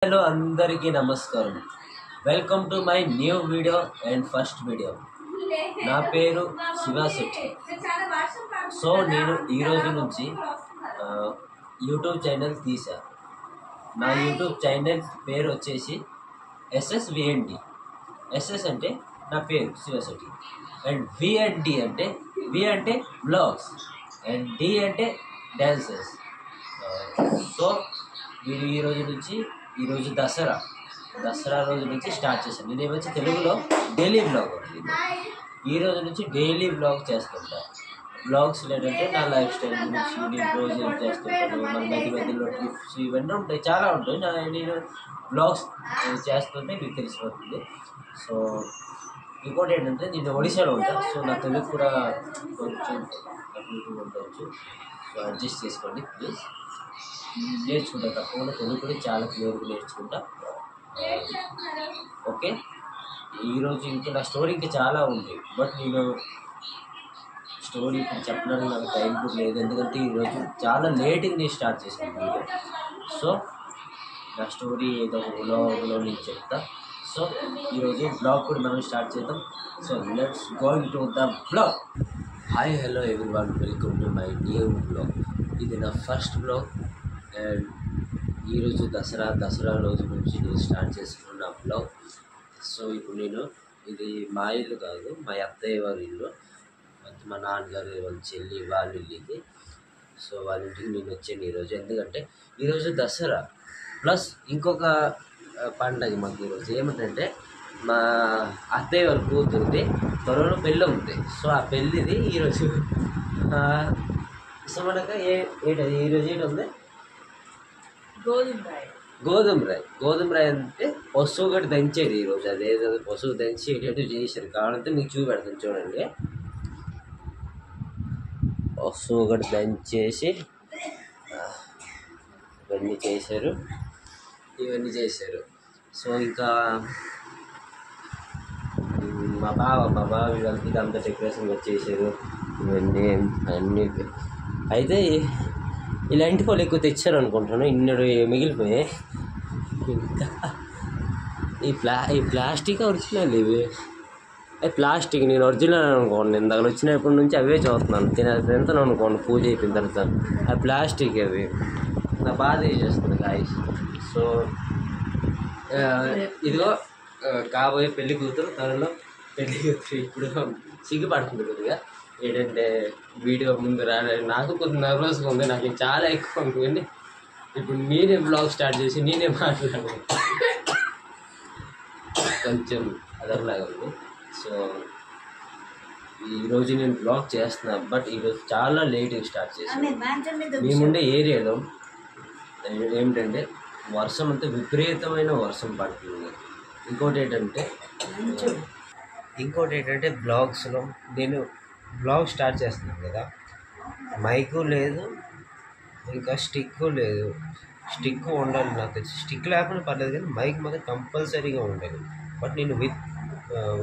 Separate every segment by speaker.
Speaker 1: Hello అందరికీ నమస్కారం. Welcome to my new video and first video. నా పేరు శివాశెట్టి. సో నేను ఈరోజు నుంచి యూట్యూబ్ ఛానల్ తీసా. నా యూట్యూబ్ ఛానల్ పేరు వచ్చేసి SSVND. SS అంటే నా పేరు శివాశెట్టి, అండ్ VND అంటే V అంటే బ్లాగ్స్, అండ్ D అంటే డ్యాన్సెస్. సో మీరు ఈరోజు దసరా రోజు నుంచి స్టార్ట్ చేశాను. నేను వచ్చి తెలుగులో డైలీ బ్లాగ్ ఈ రోజు నుంచి డైలీ బ్లాగ్ చేస్తుంటా. బ్లాగ్స్ ఏంటంటే నా లైఫ్ స్టైల్ గురించి నేను రోజు ఏం చేస్తుంటాను, మన మధ్యలో ట్రిప్స్ ఇవన్నీ ఉంటాయి, చాలా ఉంటాయి. నేను బ్లాగ్స్ చేస్తుంటే మీకు తెలిసిపోతుంది. సో ఇంకోటి ఏంటంటే నేను ఒడిశాలో ఉంటాను. సో నా తెలుగు కూడా కొంచెం ఉండవచ్చు. సో అడ్జస్ట్ చేసుకోండి ప్లీజ్. నేర్చుకుంటా, తప్పకుండా తెలుగు కూడా చాలా క్లియర్గా నేర్చుకుంటా. ఓకే, ఈరోజు ఇంకా నా స్టోరీ ఇంకా చాలా ఉంది, బట్ నేను స్టోరీ ఇప్పుడు చెప్పడానికి నాకు టైం కూడా లేదు, ఎందుకంటే ఈరోజు చాలా లేట్గా నేను స్టార్ట్ చేశాను వీడియో. సో నా స్టోరీ ఏదో బ్లాగ్లో నేను చెప్తా. సో ఈరోజు బ్లాగ్ కూడా మనం స్టార్ట్ చేద్దాం. So let's going to the blog. Hi hello everyone, welcome to my new blog. ఇది నా ఫస్ట్ బ్లాగ్. అండ్ ఈరోజు దసరా రోజు నుంచి నేను స్టార్ట్ చేసుకున్న బ్లాగ్. సో ఇప్పుడు ఇది మా ఇల్లు కాదు, మా అత్తయ్య వారి ఇల్లు, మా నాన్నగారు వాళ్ళ చెల్లి వాళ్ళ ఇల్లు ఇది. సో వాళ్ళ ఇంటికి నేను వచ్చాను ఈరోజు, ఎందుకంటే ఈరోజు దసరా ప్లస్ ఇంకొక పండగ మాకు ఈరోజు. ఏమిటంటే మా అత్తయ్య వాళ్ళ కూతురుది త్వరలో పెళ్ళి ఉంది. సో ఆ పెళ్ళిది ఈరోజు. సో మనకు ఈరోజు ఏంటి ఉంది? గోధుమ రాయి అంటే పశువు గడ్డి దంచేది ఈరోజు. అదేదో పశువు దంచి ఏంటంటే చేశారు. కావాలంటే మీకు చూపెడతాను చూడండి. పశువు గడ్డి దంచేసి ఇవన్నీ చేశారు. సో ఇంకా మా బావ వీళ్ళకి అంత డెకరేషన్ వచ్చేసారు. ఇవన్నీ అన్నీ అయితే ఇలాంటి వాళ్ళు ఎక్కువ తెచ్చారు అనుకుంటాను. ఇన్నడు మిగిలిపోయాయి. ఇంకా ఈ ప్లాస్టిక్ ఒరిజినల్, ఇవి ప్లాస్టిక్. నేను ఒరిజినల్ అనుకోండి, ఇందాక వచ్చినప్పటి నుంచి అవే చూస్తున్నాను. తింటాను అనుకోండి పూజ అయిపోయిన తర్వాత. ఆ ప్లాస్టిక్ అవి నా బాధ చేస్తుంది గాయస్. సో ఇదిగో కాబోయే పెళ్లి కూతురు, త్వరలో పెళ్లి కూతురు. ఇప్పుడు సిగ్గుపడుతుంది కొద్దిగా, ఏంటంటే వీడియో ముందు రాలేదు. నాకు కొంచెం నర్వస్గా ఉంది, నాకు చాలా ఎక్కువ ఉంటుంది. ఇప్పుడు నేనే బ్లాగ్ స్టార్ట్ చేసి నేనే మాట్లాడాను, కొంచెం అదర్లాగా ఉంది. సో ఈరోజు నేను బ్లాగ్ చేస్తున్నా, బట్ ఈరోజు చాలా లేట్గా స్టార్ట్ చేశాను. మేముండే ఏరియాలో ఏమిటంటే వర్షం అంతా విపరీతమైన వర్షం పడుతుంది. ఇంకోటి ఏంటంటే బ్లాగ్స్లో నేను బ్లాగ్ స్టార్ట్ చేస్తున్నాను కదా, మైకు లేదు, ఇంకా స్టిక్ లేదు. స్టిక్ ఉండాలి నాకు తెలిసి. స్టిక్ లేకుండా పర్లేదు, కానీ మైక్ మాత్రం కంపల్సరీగా ఉండాలి. బట్ నేను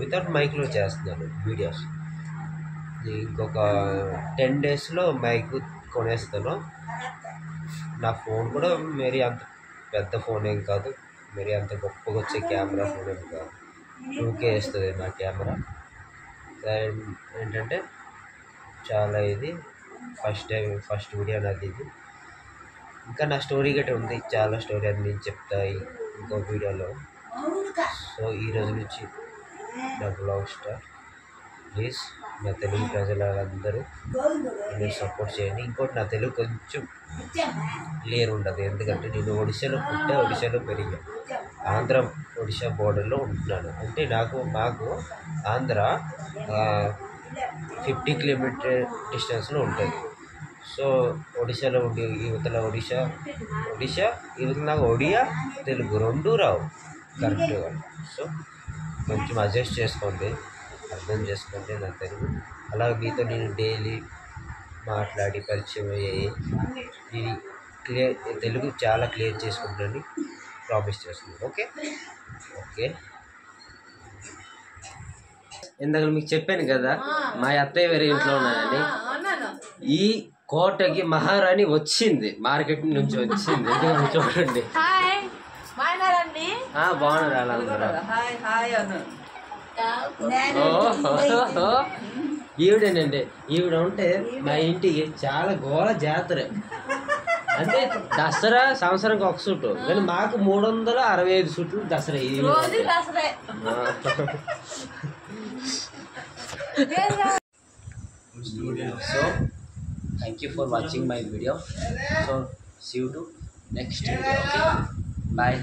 Speaker 1: వితౌట్ మైక్లో చేస్తున్నాను వీడియోస్. ఇంకొక 10 daysలో మైక్ కొనేస్తాను. నా ఫోన్ కూడా మరీ అంత పెద్ద ఫోన్ ఏం కాదు, మరీ అంత గొప్పగా వచ్చే కెమెరా ఫోన్ ఏం కాదు. 2K వస్తుంది నా కెమెరా. ఏంటంటే చాలా ఇది ఫస్ట్ వీడియో నాది ఇది. ఇంకా నా స్టోరీ గట్రా ఉంది, చాలా స్టోరీ అని నేను చెప్తాయి ఇంకో వీడియోలో. సో ఈరోజు నుంచి నా బ్లాగ్ స్టార్ట్. ప్లీజ్ నా తెలుగు ప్రజలందరూ నేను సపోర్ట్ చేయండి. ఇంకోటి, నా తెలుగు కొంచెం క్లియర్ ఉండదు, ఎందుకంటే నేను ఒడిశాలో పుట్టా, ఒడిశాలో పెరిగా. ఒడిశా బోర్డర్లో ఉంటున్నాను. అంటే మాకు ఆంధ్ర 50 kilometer డిస్టెన్స్లో ఉంటుంది. సో ఒడిశాలో ఉండి యువతల ఒడిశా యువతల నాకు ఒడియా తెలుగు రెండూ రావు కరెక్ట్గా. సో కొంచెం అడ్జస్ట్ చేసుకోండి, అర్థం చేసుకోండి నా తెలుగు. అలాగే మీతో నేను డైలీ మాట్లాడి పరిచయం అయ్యాయి. తెలుగు చాలా క్లియర్ చేసుకుంటానని ప్రామిస్ చేస్తున్నాను. ఓకే. ఇందాక మీకు చెప్పాను కదా, మా అత్తయ్య వేరే ఇంట్లో ఉన్నానని. ఈ కోటకి మహారాణి వచ్చింది, మార్కెట్ నుంచి వచ్చింది. చూడండి. బాగున్నారు వాళ్ళందరూ. ఈవిడేనండి, ఈవిడ ఉంటే మా ఇంటికి చాలా ఘోర జాతర. అంటే దసరా సంవత్సరానికి ఒక సూటు, కానీ మాకు 365 సూట్లు Dasara. So thank you for watching my video. So see you to next video. Okay, bye.